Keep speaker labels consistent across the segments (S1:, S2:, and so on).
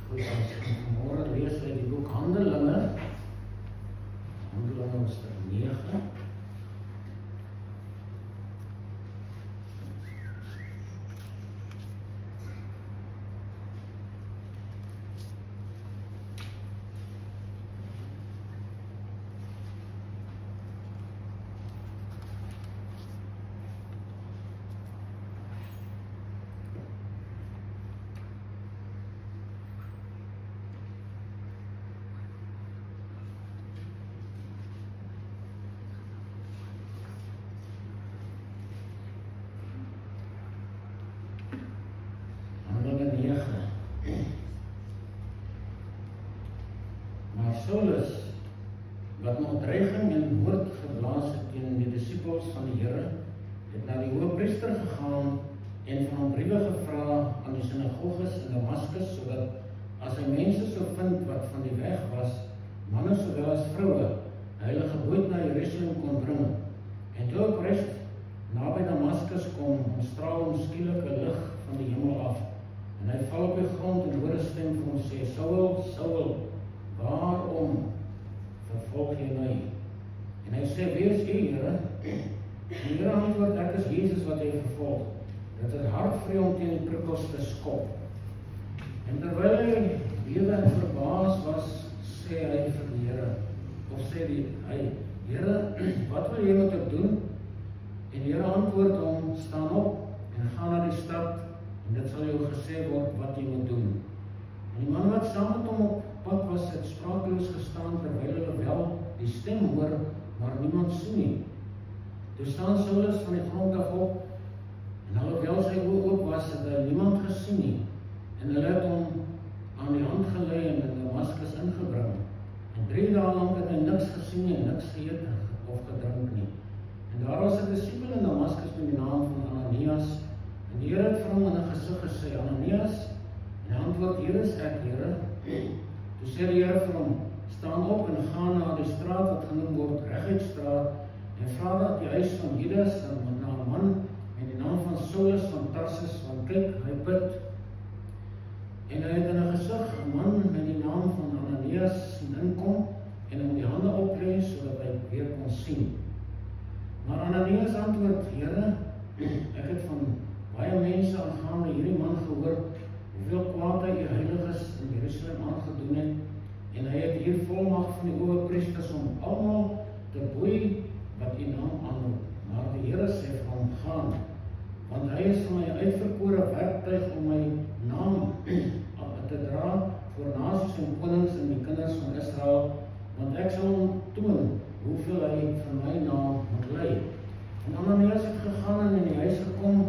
S1: Goed, ons gaan vanmorgen lees uit die boek Handelinge. Handelinge hoofstuk 9. Maar Saulus, wat nog dreiging en woord geblaas het teen die disippels van die Here, het na die hoëpriester gegaan en van hom briewe gevra aan die sinagoges in Damaskus, sodat as hy mense sou vind wat van die weg was, manne sowel as vroue, heilige boot na Jerusalem kon bring. En toe op rus naby Damaskus kom, straal hom skielik 'n lig van die hemel af. En hy val op die grond en hoor 'n stem vir hom sê, Saul, Saul, waarom vervolg jy my? En hy sê, wie is jy, Here? En die Here antwoord, ek is Jesus wat jy vervolg. Dit is hard vir jou om teen die prikkels te skop. En terwyl hy lewe en verbaas was, sê hy vir die Here, of sê hy, Here, wat wil jy met ek doen? En die Here antwoord hom, staan op en gaan na die stad, en dit sal jou gesê word wat jy moet doen. En die man wat saam met hom op pad was, het sprakeloos gestaan, terwyl hulle wel die stem hoor, maar niemand sien nie. Toe staan Saulus van die grond af op, en alhoewel sy oë oop was, het hy niemand gesien nie. En hulle het hom aan die hand gelei en in Damaskus ingebring. En 3 dae lang het hy niks gesien nie, niks geëet of gedrink nie. En daar was 'n disipel in Damaskus met die naam van Ananias. En die Here het vir hom in 'n gesig gesê, Ananias, en hy antwoord, hier is ek, Here. Toe sê die Here vir hom, staan op en gaan na die straat wat genoem word Reguitstraat, en vra dat die huis van Judas na 'n man met die naam van Saulus van Tarsus, want kyk, hy bid. En hy het in 'n gesig 'n man met die naam van Ananias sien inkom, en hom die hande oplê, sodat hy weer kon sien. Maar Ananias antwoord, Here, ek het van baie mense aangaande hierdie man gehoor, hoeveel kwaad hy die heiliges in Jerusalem aangedoen het, en hy het hier volmag van die hoëpriesters om almal te boei wat u naam aanroep. Maar die Here sê vir hom, gaan, want hy is vir my uitverkore werktuig om my naam te dra voor nasies en konings en die kinders van Israel, want ek sal hom toon hoeveel hy vir my naam moet ly. En Ananias het gegaan en in die huis gekom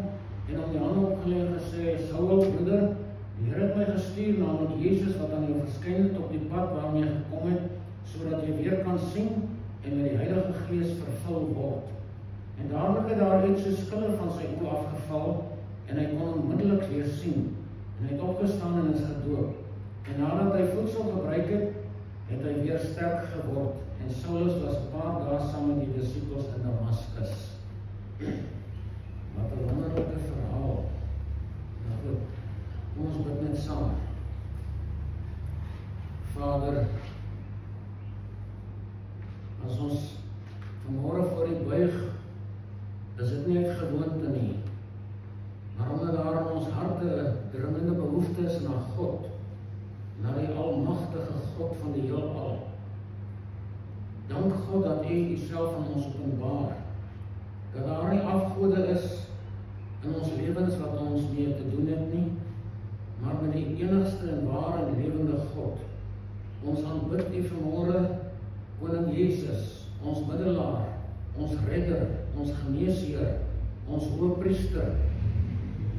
S1: en hom die hande opgelê en gesê, Saul, broeder, die Here het my gestuur, naamlik Jesus wat aan jou verskyn het op die pad waarmee jy gekom het, sodat jy weer kan sien en met die Heilige Gees vervul word. En dadelik het daar iets so skille van sy oë afgeval en hy kon onmiddellik weer sien. En hy het opgestaan en is gedoop. En nadat hy voedsel gebruik het, het hy weer sterk geword. En Saulus was 'n paar dae saam met die disippels in Damaskus. Wat 'n wonderlike verhaal. Nou goed, kom ons bid net saam. Vader, as ons vanmôre voor U buig, is dit nie uit gewoonte nie, maar omdat daar in ons harte 'n dringende behoefte is na God, na die almagtige God van die heelal. Dank God dat U Uself aan ons openbaar, dat daar nie afgode is in ons lewens wat ons mee te doen het nie, maar met die enigste en ware en lewende God. Ons aanbid U vanmôre, Koning Jesus, ons middelaar, ons redder, ons geneesheer, ons hoëpriester.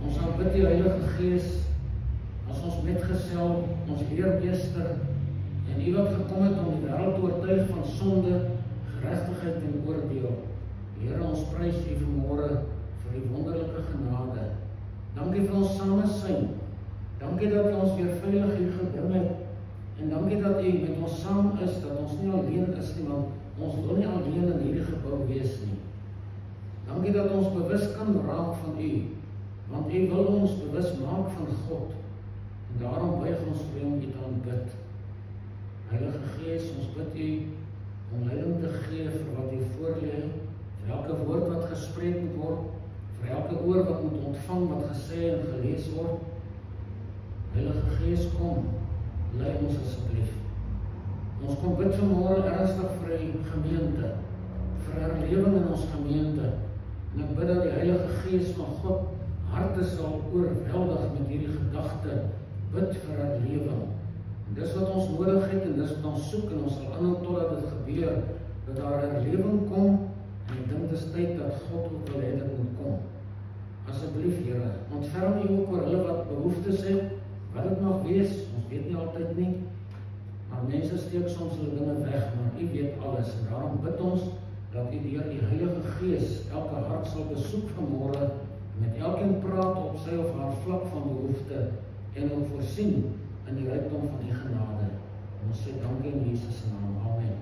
S1: Ons aanbid die Heilige Gees as ons metgesel, ons leermeester, en U wat gekom het om die wêreld te oortuig van sonde, geregtigheid en oordeel. Here, ons prys U vanmôre vir die wonderlike genade. Dankie vir ons samesyn. Dankie dat U ons weer veilig hier gebring het, en dankie dat U met ons saam is, dat ons nie alleen is nie, want ons wil nie alleen in hierdie gebou wees nie. Dankie dat ons bewus kan raak van U, want U wil ons bewus maak van God, en daarom buig ons vir U om U te bid U om leiding te gee vir wat U voorlê, vir elke woord wat gespreek moet word, vir elke oor wat moet ontvang wat gesê en gelees word. Heilige Gees, kom, lei ons asseblief. Ons kom bid vanmôre ernstig vir die gemeente, vir herlewing in ons gemeente. En ek bid dat die Heilige Gees van God harte sal oorweldig met hierdie gedagte, bid vir herlewing. En dis wat ons nodig het en dis wat ons soek en ons sal aanhou totdat dit gebeur, dat daar herlewing kom en ek dink dis tyd dat God ook wil hê dit moet kom. Asseblief Here, ontferm U ook oor hulle wat behoeftes het, wat dit mag wees, ons weet nie altyd nie, maar mense steek soms hulle dinge weg, maar U weet alles en daarom bid ons dat U deur die Heilige Gees elke hart sal besoek vanmôre, met elkeen praat op sy of haar vlak van behoefte en hom voorsien in die rykdom van die genade. En ons sê dankie in Jesus se naam. Amen.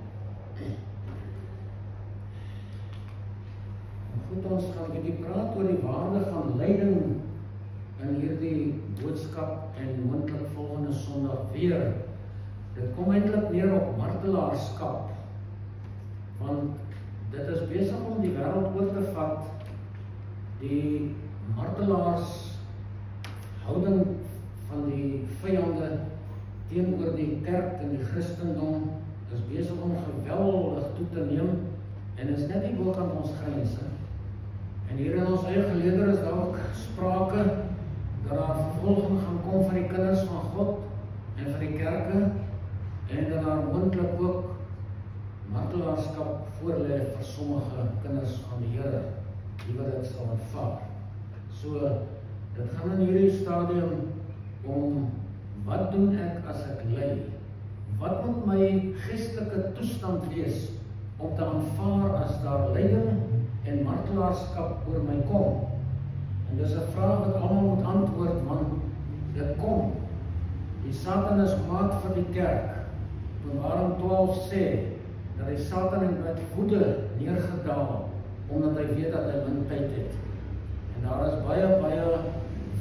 S1: Goed, ons gaan 'n bietjie praat oor die waarde van lyding in hierdie boodskap en moontlik volgende Sondag weer. Dit kom eintlik neer op martelaarskap, want dit is besig om die wêreld oor te vat. Die martelaars houding van die vyande teenoor die kerk en die Christendom is besig om geweldig toe te neem en is net nie bokant ons grense. En hier in ons eie geleedere is daar ook sprake dat daar vervolging gaan kom vir die kinders van God en vir die kerke en dat daar moontlik ook martelaarskap voorlê vir sommige kinders van die Here, die wat dit sal aanvaar. So, dit gaan in hierdie stadium om wat doen ek as ek ly? Wat moet my geestelike toestand wees om te aanvaar as daar lyding en martelaarskap oor my kom? En dis 'n vraag wat almal moet antwoord, want dit kom. Die Satan is maat vir die kerk. Openbaring 12 sê dat die Satan met woede neergedaal, omdat hy weet dat hy min tyd het. En daar is baie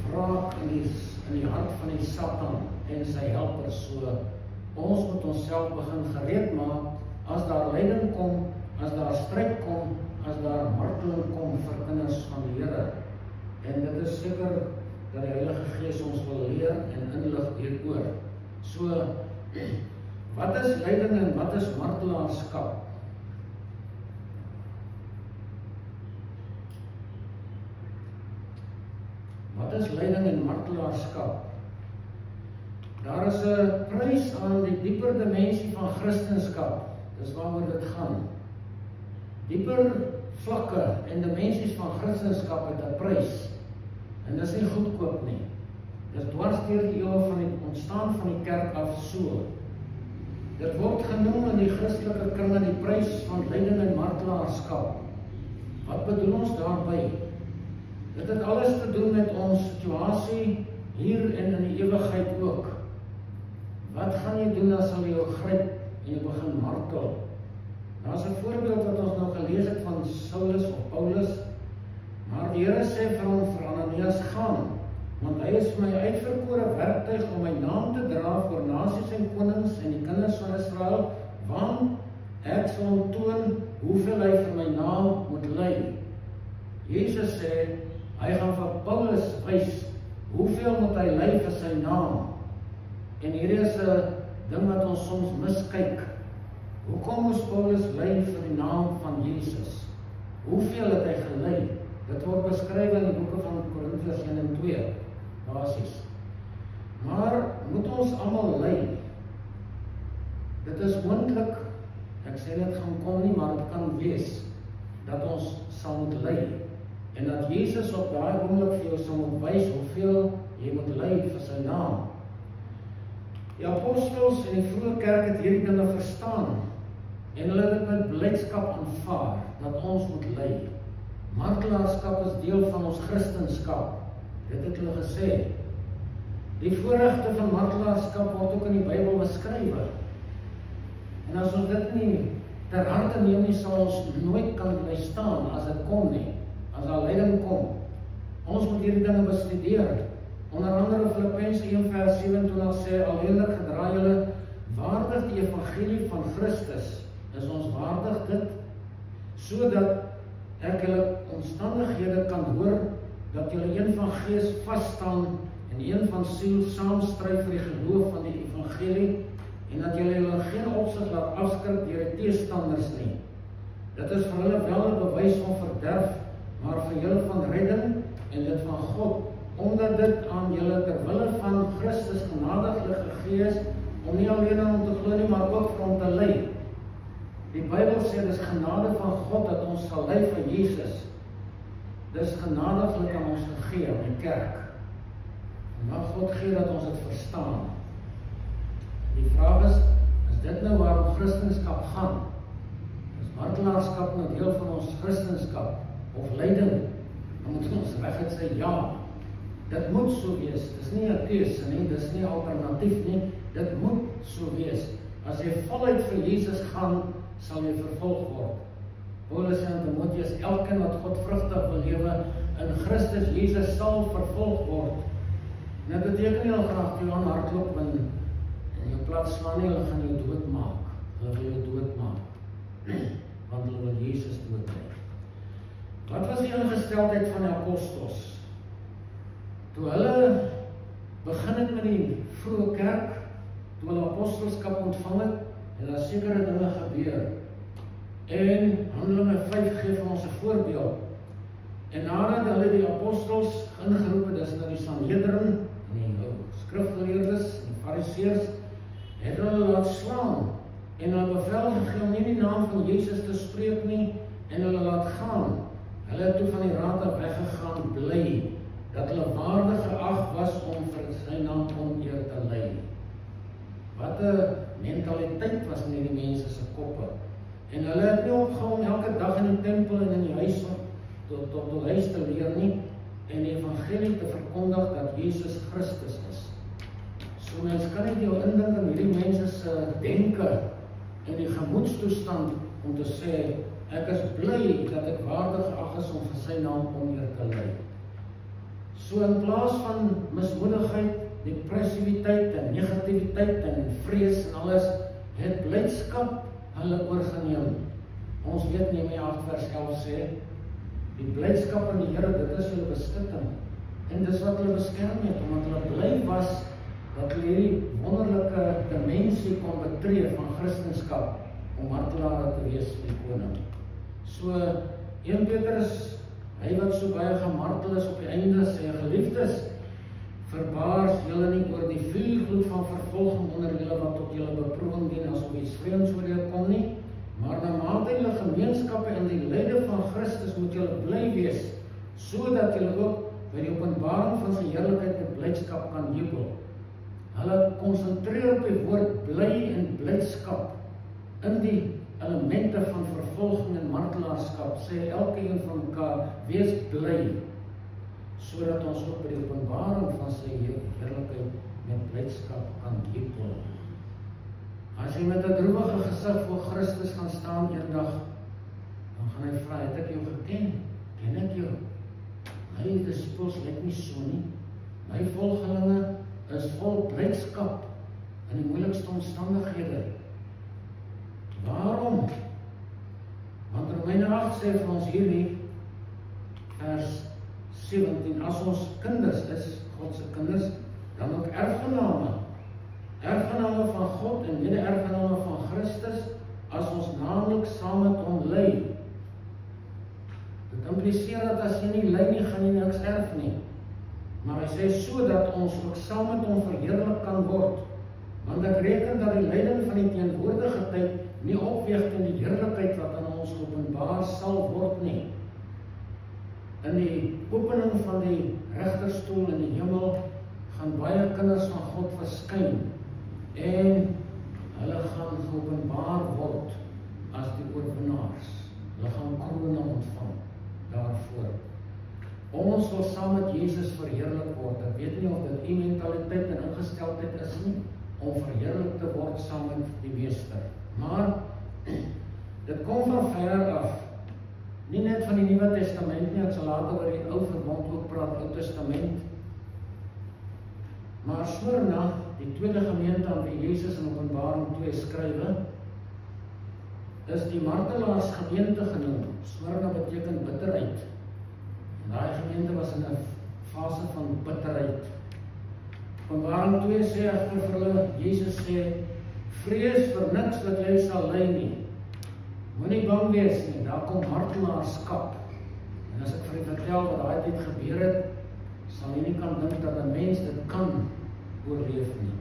S1: wraak in die hart van die Satan en sy helpers. So, ons moet onsself begin gereed maak, as daar lyding kom, as daar stryd kom, as daar marteling kom vir kinders van die Here. En dit is seker dat die Heilige Gees ons wil leer en inlig hieroor. So, wat is lyding en wat is martelaarskap? Wat is lyding en martelaarskap? Daar is 'n prys aan die dieper dimensie van Christendom. Dis waaroor dit gaan. Dieper vlakke en dimensies van Christendom het 'n prys. En dis nie goedkoop nie. Dis dwars deur die eeue van die ontstaan van die kerk af so. Dit word genoem in die Christelike kringe die prys van lyding en martelaarskap. Wat bedoel ons daarby? Dit het alles te doen met ons situasie hier en in die ewigheid ook. Wat gaan jy doen as hulle jou gryp en jy begin martel? Daar is 'n voorbeeld wat ons nou gelees het van Saulus of Paulus, maar die Here sê vir hom, vir Ananias, gaan, want hy is vir my uitverkore werktuig om my naam te dra voor nasies en konings en die kinders van Israel, want ek sal hom toon hoeveel hy vir my naam moet ly. Jesus sê, hy gaan vir Paulus wys hoeveel moet hy ly vir sy naam. En hier is 'n ding wat ons soms miskyk. Hoekom moes Paulus ly vir die naam van Jesus? Hoeveel het hy gely? Dit word beskryf in die boeke van Korintiërs 1 en 2, basies. Maar moet ons almal ly? Dit is moontlik, ek sê dit gaan kom nie, maar dit kan wees, dat ons sal moet ly. En dat Jesus op daai oomblik vir jou sal moet wys hoeveel jy moet ly vir sy naam. Die apostels en die vroeë kerk het hierdie dinge verstaan en hulle het dit met blydskap aanvaar dat ons moet ly. Martelaarskap is deel van ons Christendom. Dit het hulle gesê. Die voorregte van martelaarskap word ook in die Bybel beskryf. En as ons dit nie ter harte neem nie, sal ons nooit kan bly staan as dit kom nie. As daar lyding kom. Ons moet hierdie dinge bestudeer. Onder andere Filippense 1 vers 27 sê, alleenlik gedra julle waardig die evangelie van Christus, is ons waardig dit, sodat ek julle omstandighede kan hoor, dat julle een van gees vasstaan, en een van siel saamstry vir die geloof van die evangelie, en dat julle julle geen opsig laat afskrik deur die teestanders nie. Dit is vir hulle wel 'n bewys van verderf, maar vir julle van redding, en dit van God, omdat dit aan julle terwille van Christus genadiglik gegee is, om nie alleen aan hom te glo nie, maar ook vir hom te ly. Die Bybel sê, dis genade van God dat ons sal ly vir Jesus. Dis genadiglik aan ons gegee, aan die kerk. En mag God gee dat ons dit verstaan. Die vraag is dit nou waarom Christenskap gaan? Is martelaarskap nou deel van ons Christenskap, of lyding? Dan moet ons reguit sê, ja, dit moet so wees. Dit is nie 'n keuse nie, dit is nie 'n alternatief nie, dit moet so wees. As jy voluit vir Jesus gaan, sal jy vervolg word. Paulus sê aan Timoteus, elkeen wat God vrugtig wil lewe in Christus Jesus sal vervolg word. En dit beteken nie al graag jy aan hardloop en jou plat slaan nie, hulle gaan jou doodmaak. Hulle wil jou doodmaak. Want hulle wil Jesus doodmaak. Wat was die ingesteldheid van die apostels? Toe hulle begin het met die vroeë kerk, toe hulle apostelskap ontvang het daar sekere dinge gebeur. En Handelinge 5 gee vir ons 'n voorbeeld. En nadat hulle die apostels ingeroep het, dis na die Sanhedrin, die skrifgeleerdes, die fariseërs, het hulle laat slaan en hulle bevel gegee om nie die naam van Jesus te spreek nie, en hulle laat gaan. Hulle het toe van die raad af weggegaan, bly dat hulle waardig geag was om vir sy naam oneer te ly. Wat 'n mentaliteit was in hierdie mense se koppe. En hulle het nie opgehou om elke dag in die tempel en in die huis tot huis te leer nie, en die evangelie te verkondig dat Jesus Christus is. So mens kan nie jou indink in hierdie mense se denke en die gemoedstoestand om te sê, ek is bly dat ek waardig geag is om vir sy naam oneer te ly. So in plaas van mismoedigheid, depressiviteit en negativiteit en vrees en alles, het blydskap hulle oorgeneem. Ons weet Nehemia 8 vers 11 sê, die blydskap in die Here, dit is hulle beskutting. En dis wat hulle beskerm het, omdat hulle bly was, dat hulle hierdie wonderlike dimensie kon betree van Christenskap, om martelare te wees vir die koning. So, 1 Petrus, hy wat so baie gemartel is op die einde, sê, geliefdes, verbaas julle nie oor die vuurgloed van vervolging onder julle wat tot julle beproewing dien, asof iets vreemds oorkom nie, maar na mate julle gemeenskappe in die lyde van Christus moet julle bly wees, sodat julle ook by die openbaring van sy heerlikheid met blydskap kan jubel. Hulle konsentreer op die woord bly en blydskap in die elemente van vervolging en martelaarskap, sê elke een van mekaar, wees bly, sodat ons ook by die openbaring van sy heerlikheid met blydskap kan jubel. As jy met 'n droewige gesig voor Christus gaan staan eendag, dan gaan hy vra, het ek jou geken? Ken ek jou? My disippels lyk nie so nie. My volgelinge is vol blydskap in die moeilikste omstandighede. Waarom? Want Romeine 8 sê vir ons hierdie, vers 17, as ons kinders is, God se kinders, dan ook erfgename. Erfgename van God en mede-erfgename van Christus, as ons naamlik saam met hom ly. Dit impliseer dat as jy nie ly nie, gaan jy niks erf nie. Maar hy sê so dat ons ook saam met hom verheerlik kan word. Want ek reken dat die lyding van die teenwoordige tyd nie opweeg teen die heerlikheid wat aan ons openbaar sal word nie. In die opening van die regterstoel in die hemel gaan baie kinders van God verskyn en hulle gaan geopenbaar word as die oorwinnaars. Hulle gaan krone ontvang daarvoor. Ons wil saam met Jesus verheerlik word. Ek weet nie of dit mentaliteit en ingesteldheid is nie, om verheerlik te word saam met die Meester. Maar dit kom van ver af. Nie net van die Nuwe Testament nie, ek sal later oor die Ou Verbond ook praat, Ou Testament. Maar Smyrna die tweede gemeente aan wie Jesus in Openbaring 2 skrywe, is die martelaars gemeente genoem. Smyrna beteken bitterheid. En daai gemeente was in 'n fase van bitterheid. Openbaring 2 sê ek vir hulle, Jesus sê, vrees vir niks wat jy sal ly nie. Moenie bang wees nie, daar kom martelaarskap. En as ek vir julle vertel wat daai tyd gebeur het, sal jy nie kan dink dat 'n mens dit kan oorleef nie.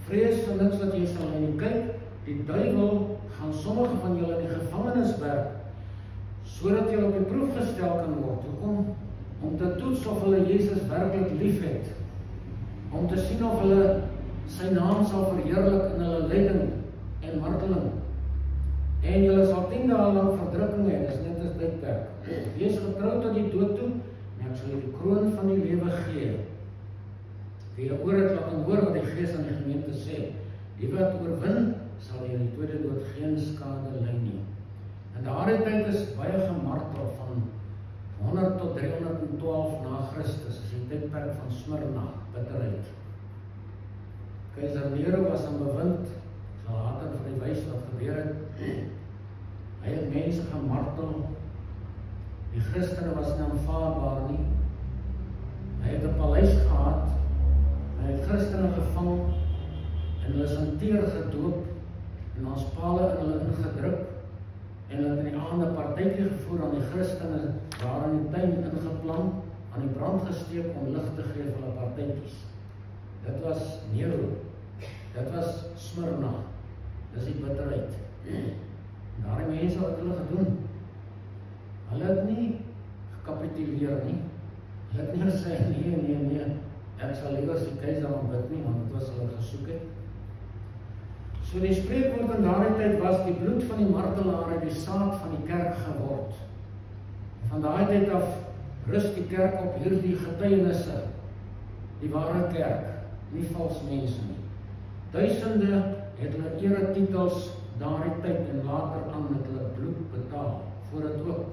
S1: Vrees vir niks wat jy sal ly nie. Kyk, die duiwel gaan sommige van julle in die gevangenis werk, sodat julle op die proef gestel kan word. Hoekom? Om te toets of hulle Jesus werklik lief het. Om te sien of hulle sy naam sal verheerlik in hulle lyding en marteling. En julle sal 10 dae lang verdrukking hê, dis net 'n tydperk. Wees getrou tot die dood toe, en ek sal julle die kroon van die lewe gee. Wie oor het, laat hom hoor wat die Gees aan die gemeente sê. Die wat oorwin, sal in die tweede dood geen skade ly nie. En daardie tyd is baie gemartel van 100 tot 312 na Christus, is die tydperk van Smyrna, bitterheid. Keiser Nero was aan bewind, sal later vir die wys wat gebeur het. Hy het mense gemartel, die Christene was nie aanvaarbaar nie. Hy het 'n paleis gehad, hy het Christene gevang, en hulle is in teer gedoop, en ons pale in hulle ingedruk, en hulle het in die aande partytjie gevoer aan die Christene, daar in die tuin ingeplant, aan die brand gesteek om lig te gee vir hulle partytjies. Dit was Nero, dit was Smyrna, dis die bitterheid. Daardie mense wat hulle gedoen, hulle het nie gekapituleer nie, hulle het nie gesê, nee, ek sal liewer die keiser aanbid nie, want dit was hulle gesoek het. So die spreekwoord in daardie tyd was, die bloed van die martelaar het die saad van die kerk geword. Van daardie tyd af rus die kerk op hierdie getuienisse, die ware kerk, nie vals mense nie. Duisende het hulle eretitels daardie tyd en later aan met hulle bloed betaal, voor dit ook,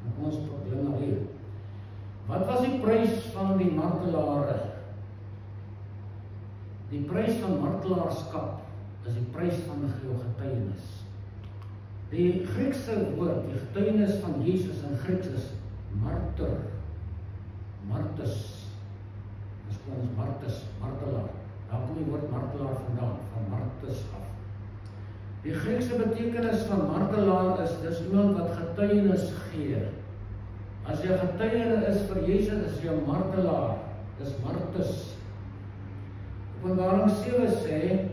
S1: en kom ons probleem hier. Wat was die prys van die martelare? Die prys van martelaarskap is die prys van jou getuienis. Die Griekse woord, die getuienis van Jesus in Grieks is martyr, martus, dis gewoon ons martus, martelaar. Daar kom die woord martelaar vandaan, van martus af. Die Griekse betekenis van martelaar is, dis iemand wat getuienis gee. As jy getuie is vir Jesus, is jy 'n martelaar, dis martus. Openbaring 7 sê,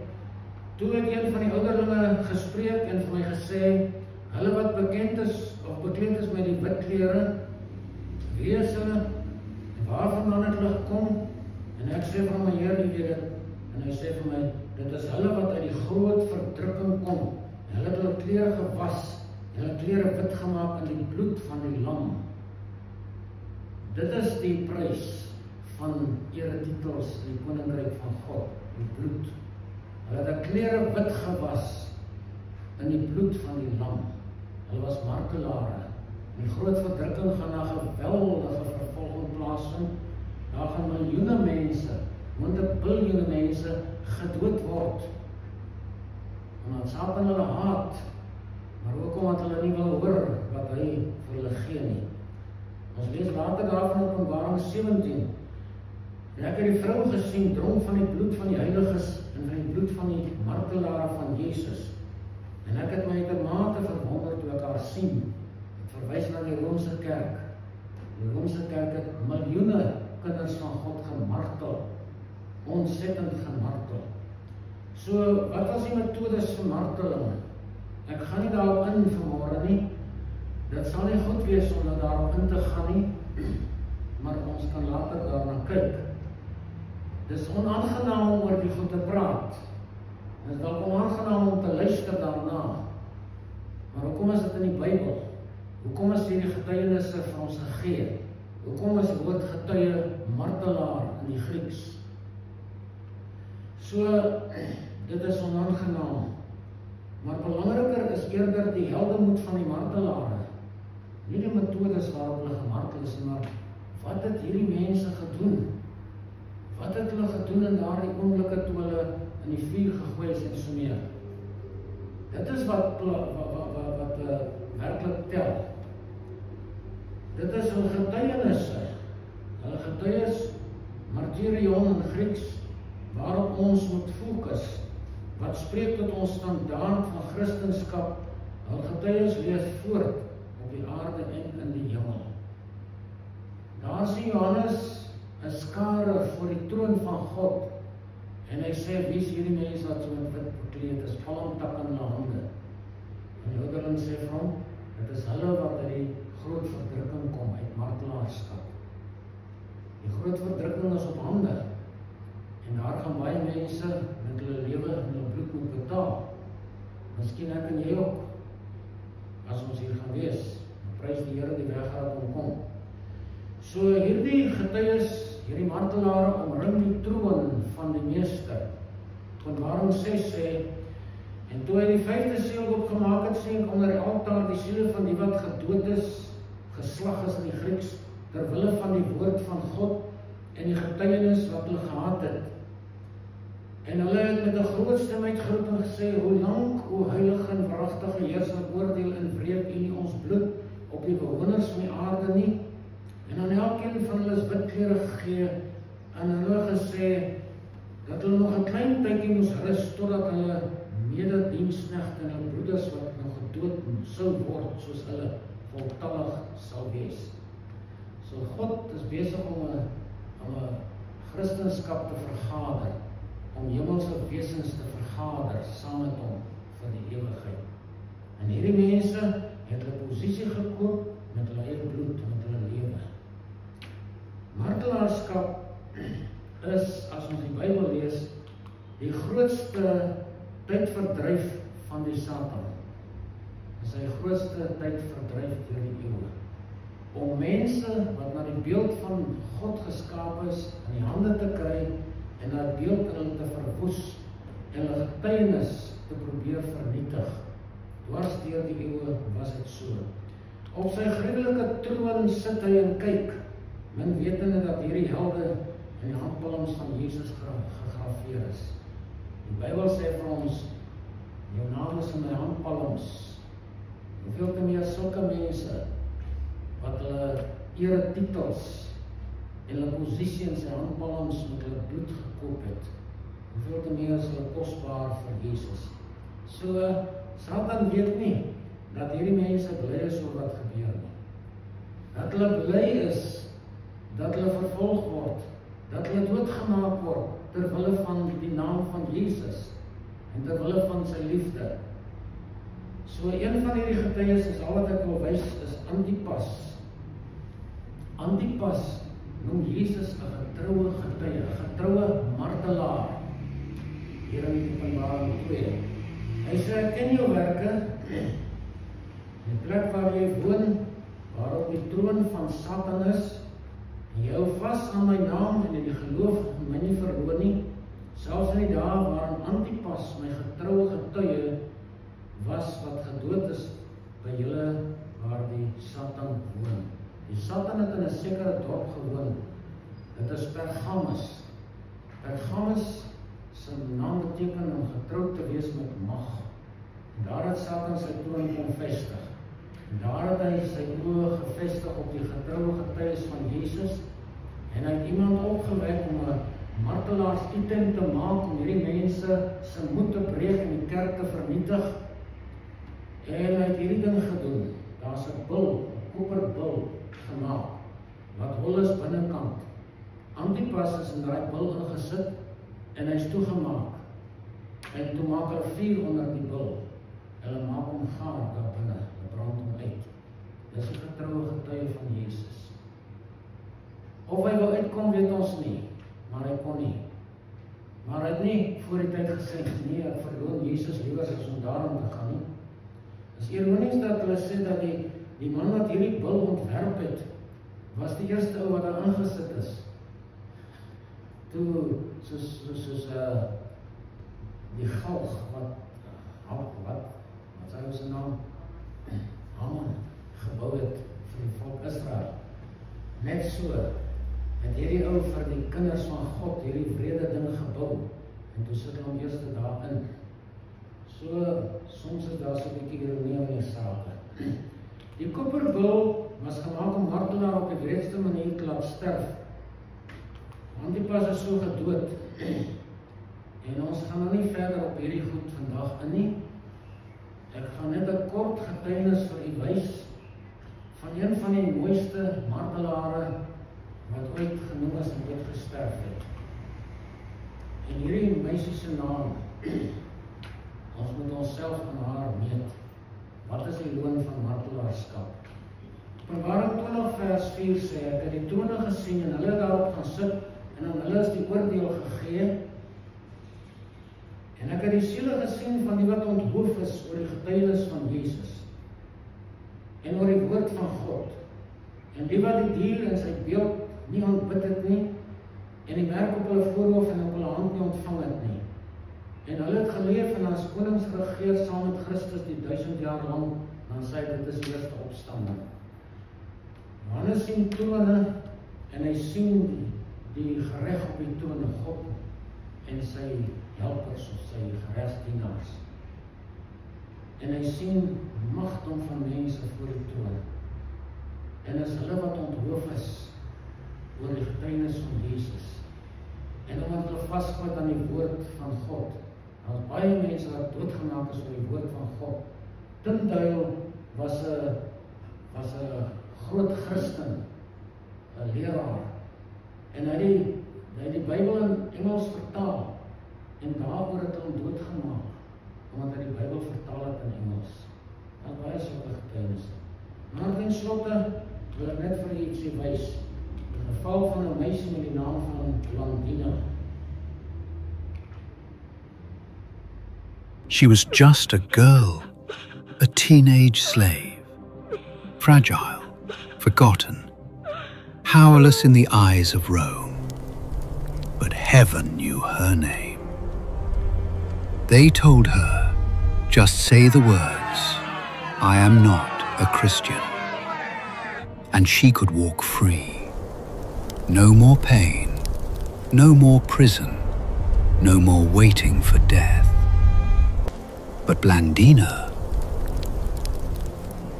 S1: toe het een van die ouderlinge gespreek en vir my gesê, hulle wat bekend is, of bekleed is met die wit klere, wie is hulle, en waarvandaan het hulle gekom? En ek sê vir my, Heer, die weet het, en hy sê vir my, dit is hulle wat uit die groot verdrukking kom, en hulle het hulle klere gewas, en hulle klere wit gemaak in die bloed van die lam. Dit is die prys van eretitels in die koninkryk van God, die bloed. Hulle het hulle klere wit gewas in die bloed van die lam. Hulle was martelare. Die groot verdrukking gaan na geweldige vervolging plaasvind. Daar gaan miljoene mense, biljoene mense gedood word. Omdat Satan hulle haat, maar ook omdat hulle nie wil hoor wat hy vir hulle gee nie. Ons lees later daarvan in Openbaring 17. En ek het die vrou gesien, dronk van die bloed van die heiliges en van die bloed van die martelare van Jesus. En ek het my uitermate verwonder toe ek haar sien. Het verwys na die Romeinse kerk. Die Romeinse kerk het miljoene kinders van God gemartel. Ontsettend gemartel. So, wat was die metodes vir marteling? Ek gaan nie daarop in vanmôre nie. Dit sal nie goed wees om daarop in te gaan nie, maar ons kan later daarna kyk. Dis onaangenaam om oor die goed te praat. Dit is dalk onaangenaam om te luister daarna. Maar hoekom is dit in die Bybel? Hoekom is hierdie getuienisse vir ons gegee? Hoekom is die woord getuie martelaar in die Grieks? So, dit is onaangenaam. Maar belangriker is eerder die heldemoed van die martelare. Nie die metodes waarop hulle gemartel is, maar wat het hierdie mense gedoen? Wat het hulle gedoen in daardie oomblikke toe hulle in die vuur gegooi is en so meer? Dit is wat werklik tel. Dit is hulle getuienisse. Hulle getuies, martyrion in Grieks, waarop ons moet fokus. Wat spreek tot ons standaard van Christendom? Hulle getuies lees voort op die aarde en in die hemel. Daar sien Johannes 'n skare voor die troon van God en hy sê, wie is hierdie mense wat so in wit bekleed is, palmtakke in hulle hande? En die ouderling sê vir hom, dit is hulle wat uit die groot verdrukking kom, uit martelaarskap. Die groot verdrukking is op hande en daar gaan baie mense met hulle lewe en hulle bloed moet betaal. Miskien ek en jy ook, as ons hier gaan wees. Prys die Here die weg gaat omkom. So hierdie getuies, hierdie martelare omring die troon van die Meester. Openbaring 6 sê, en toe hy die 5de seël opgemaak het, sien onder die altaar die siele van die wat gedood is, geslag is in die Grieks, terwille van die woord van God en die getuienis wat hulle gehad het. En hulle het met 'n groot stem uitgeroep en gesê, hoe lank, o heilige en wragtige Heerser, oordeel en wreek U nie ons bloed op die bewoners van die aarde nie? En aan elkeen van hulle is wit klere gegee en hulle gesê dat hulle nog 'n klein tydjie moes rus totdat hulle medediensknegte en hulle broeders wat nog gedood sou word soos hulle voltallig sal wees. So God is besig om 'n Christendom te vergader, om hemelse wesens te vergader saam met hom vir die ewigheid. En hierdie mense het hulle posisie gekoop met hulle eie bloed, met hulle lewe. Martelaarskap is, as ons die Bybel lees, die grootste tydverdryf van die Satan. Dit is sy grootste tydverdryf deur die eeue. Om mense wat na die beeld van God geskaap is, in die hande te kry en dat beeld in hulle te verwoes en hulle getuienis te probeer vernietig. Dwars deur die eeue was dit so. Op sy gruwelike troon sit hy en kyk, min wetende dat hierdie helde in die handpalms van Jesus gegraveer is. Die Bybel sê vir ons, jou naam is in my handpalms. Hoeveel te meer sulke mense wat hulle eretitels en hulle posisie in sy handpalms met hulle bloed gekoop het. Hoeveel te meer is hulle kosbaar vir Jesus. So, Satan weet nie dat hierdie mense bly is oor wat gebeur nie. Dat hulle bly is dat hulle vervolg word, dat hulle doodgemaak word terwille van die naam van Jesus en terwille van sy liefde. So een van hierdie getuies is al wat ek wil wys is Antipas. Antipas noem Jesus 'n getroue getuie, 'n getroue martelaar. Hier in Openbaring 2. Hy sê, ek ken jou werke, die plek waar jy woon, waarop die troon van Satan is, en jy hou vas aan my naam en in die geloof in my nie verloor nie, selfs in die dae waarin Antipas, my getroue getuie, was wat gedood is by julle waar die Satan woon. Die Satan het in 'n sekere dorp gewoon. Dit is Pergamus. Pergamus se naam beteken om getrou te wees met mag. En daar het Satan sy troon kom vestig. En daar het hy sy oë gevestig op die getroue getuies van Jesus. En hy het iemand opgewek om 'n martelaarstem te maak om hierdie mense se moed te breek en die kerk te vernietig. En hy het hierdie ding gedoen. Daar's 'n bul, 'n koperbul gemaak, wat hol is binnekant. Antipas is in daai bul ingesit en hy is toegemaak. En toe maak hulle vuur onder die bul. Hulle maak hom gaar daar binne, hulle brand hom uit. Dis 'n getroue getuie van Jesus. Of hy wil uitkom, weet ons nie, maar hy kon nie. Maar hy het nie voor die tyd gesê, nee, ek verloon Jesus liewer as om daarom te gaan nie. Dis ironies dat hulle sê dat die man wat hierdie bul ontwerp het, was die eerste ou wat daar ingesit is. Toe, soos die galg, wat sê sy naam? Haman gebou het vir die volk Israel. Net so, het hierdie ou vir die kinders van God hierdie sterf. Antipas is so gedood. En ons gaan nou nie verder op hierdie goed vandag in nie. Ek gaan net 'n kort getuienis vir u wys van een van die mooiste martelare wat ooit genoem is en ooit gesterf het. En hierdie meisie se naam, ons moet onsself aan haar meet. Wat is die loon van martelaarskap? Openbaring 20 vers 4 sê, ek het die trone gesien en hulle daarop gaan sit en aan hulle is die oordeel gegee. En ek het die siele gesien van die wat onthoof is oor die getuienis van Jesus en oor die woord van God. En die wat die dier in sy beeld nie aanbid het nie en die merk op hulle voorhoof en op hulle hand nie ontvang het nie. En hulle het geleef en as konings geregeer saam met Christus die 1000 jaar lang, dan sê dit is die eerste opstanding. Johannes sien trone en hy sien die gereg op die trone, God en sy helpers of sy geregsdienaars. En hy sien magdom van mense voor die troon. En is hulle wat onthoof is oor die getuienis van Jesus. En omdat hulle vasgehou aan die woord van God. Daar was baie mense wat doodgemaak is oor die woord van God. Tyndale was 'n groot Christen, 'n leraar. En hy het die Bybel in Engels vertaal. En daaroor het hom doodgemaak, omdat hy die Bybel vertaal het in Engels. Daar baie sulke getuienisse. Maar ten slotte wil ek net vir u ietsie wys. Die geval van 'n meisie met die naam van Blandina.
S2: She was just a girl, a teenage slave, fragile, forgotten, powerless in the eyes of Rome. But heaven knew her name. They told her, just say the words, I am not a Christian. And she could walk free. No more pain, no more prison, no more waiting for death. But Blandina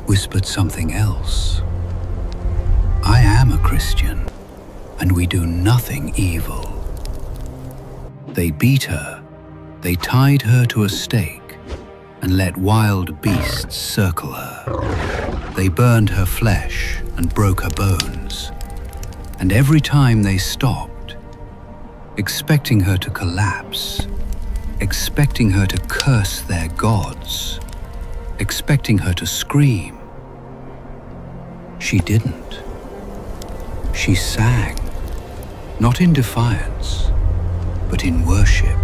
S2: whispered something else. I am a Christian, and we do nothing evil. They beat her, they tied her to a stake, and let wild beasts circle her. They burned her flesh and broke her bones. And every time they stopped, expecting her to collapse, expecting her to curse their gods, expecting her to scream, she didn't. She sang, not in defiance, but in worship.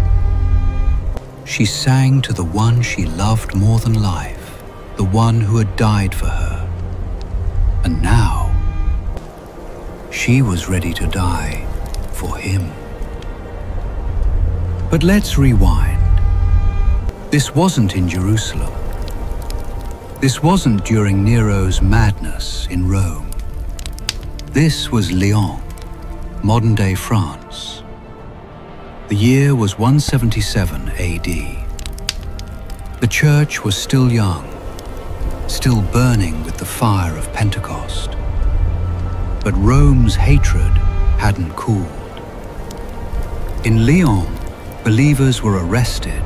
S2: She sang to the one she loved more than life, the one who had died for her. And now, she was ready to die for him. But let's rewind. This wasn't in Jerusalem. This wasn't during Nero's madness in Rome. This was Lyon, modern-day France. The year was 177 AD. The church was still young, still burning with the fire of Pentecost. But Rome's hatred hadn't cooled. In Lyon, believers were arrested,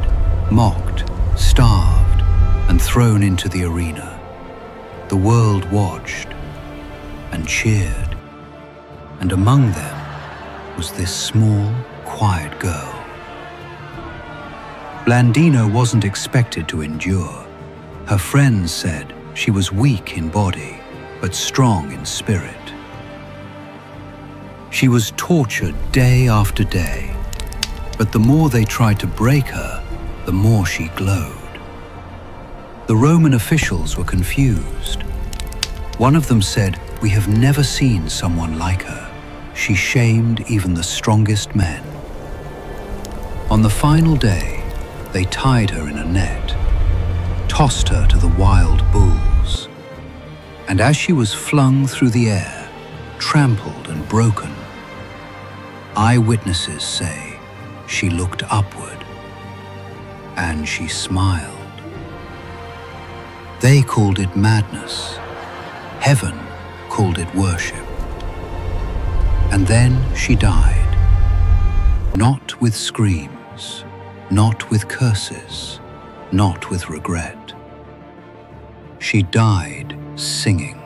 S2: mocked, starved, and thrown into the arena. The world watched and cheered. And among them was this small, quiet girl. Blandina wasn't expected to endure. Her friends said she was weak in body, but strong in spirit. She was tortured day after day, but the more they tried to break her, the more she glowed. The Roman officials were confused. One of them said, "We have never seen someone like her. She shamed even the strongest men." On the final day, they tied her in a net, tossed her to the wild bulls. And as she was flung through the air, trampled and broken, eyewitnesses say she looked upward and she smiled. They called it madness. Heaven called it worship. And then she died. Not with screams, not with curses, not with regret. She died singing.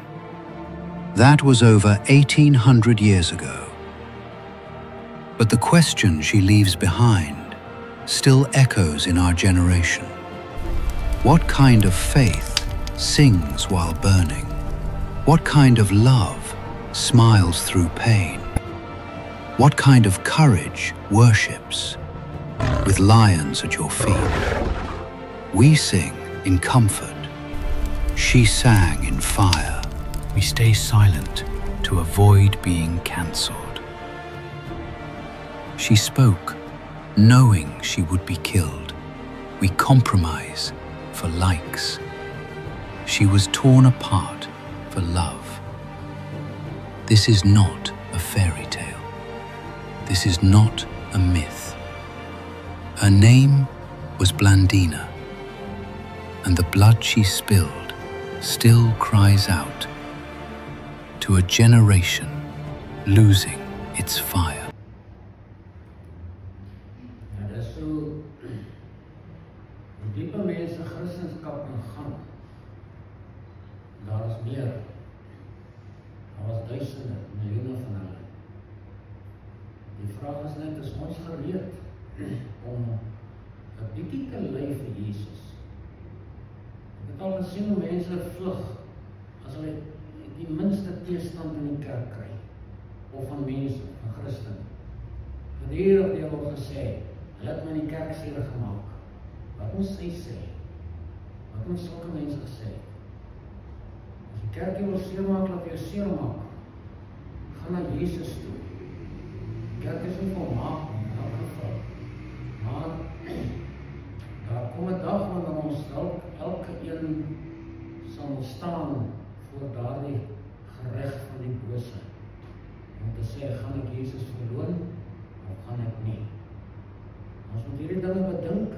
S2: That was over 1800 years ago. But the question she leaves behind still echoes in our generation. What kind of faith sings while burning? What kind of love smiles through pain? What kind of courage worships with lions at your feet? We sing in comfort. She sang in fire. We stay silent to avoid being cancelled. She spoke, knowing she would be killed. We compromise for likes. She was torn apart for love. This is not a fairy tale. This is not a myth. Her name was Blandina, and the blood she spilled still cries out to a generation losing its fire.
S1: Ja, dis so hoe dieper mense Christendom ingaan, daar is meer. Daar was duisende, miljoene van hulle. Die vraag is net, is ons gereed om 'n bietjie te ly vir Jesus? Ek het al gesien hoe mense vlug as hulle die minste teestand in die kerk kry, of van mense, van Christen. Gedurig deur word gesê, hulle het my in die kerk seer gemaak. Wat moet sy sê? Wat moet sulke mense gesê? As die kerk jou seer maak, laat jou seer maak. Gaan na Jesus toe. Die kerk is nie volmaak in elk geval. Maar daar kom 'n dag wanneer ons elke een sal staan voor daardie gereg van die bose. Om te sê, gaan ek Jesus verloon, of gaan ek nie? Ons moet hierdie dinge bedink,